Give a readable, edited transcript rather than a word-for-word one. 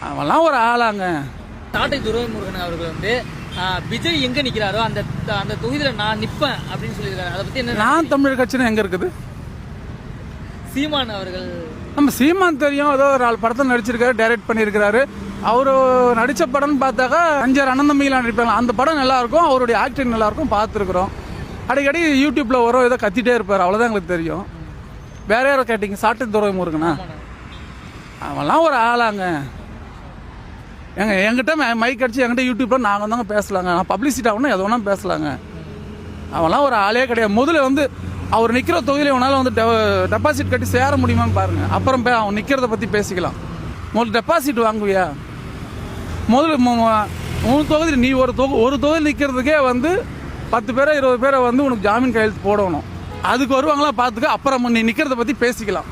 அவன்லாம் ஒரு ஆளாங்க. சாட்டை துரைமுருகன் அவர்கள் வந்து விஜய் எங்க நிக்கிறாரோ அந்த அந்த தொகுதியில நான் நிப்பேன் அப்படின்னு சொல்லியிருக்காரு. அதை பத்தி என்ன? நான் தமிழர் கட்சின்னு எங்க இருக்குது? சீமான் அவர்கள், நம்ம சீமான் தெரியும், ஏதோ ஒரு 4 படத்தை நடிச்சிருக்காரு, டைரக்ட் பண்ணியிருக்கிறாரு. அவரு நடித்த படம்னு பார்த்தாக்கா 5 அண்ணன் தம்பிலாம் நடிப்பாங்க. அந்த படம் நல்லா இருக்கும், அவருடைய ஆக்டிங் நல்லா இருக்கும், பார்த்துருக்குறோம். அடிக்கடி யூடியூப்ல வரும், ஏதோ கத்திட்டே இருப்பார், அவ்வளோதான் எங்களுக்கு தெரியும். வேற யாரோ கேட்டீங்க? சாட்டை துரைமுருகனா? அவன்லாம் ஒரு ஆளாங்க. என்கிட்ட மைக் அடிச்சு என்கிட்ட யூடியூப்ல நாங்கள் தாங்க பேசலாங்க. நான் பப்ளிசிட்டி ஆகணும், எது வேணாலும் பேசலாங்க. அவன்லாம் ஒரு ஆளே கிடையாது. முதல்ல வந்து அவர் நிற்கிற தொகுதியில் அவனால் வந்து டெபாசிட் கட்டி சேர முடியுமான்னு பாருங்க. அப்புறம் அவன் நிற்கிறத பற்றி பேசிக்கலாம். முதல்ல டெபாசிட் வாங்குவியா? முதல்ல உன் தொகுதியில் நீ ஒரு தொகுதி நிற்கிறதுக்கே வந்து 10 பேரை 20 பேரை வந்து உனக்கு ஜாமீன் கையெழுத்து போடணும். அதுக்கு வருவாங்களா பார்த்துக்க, அப்புறம் நீ நிற்கிறத பற்றி பேசிக்கலாம்.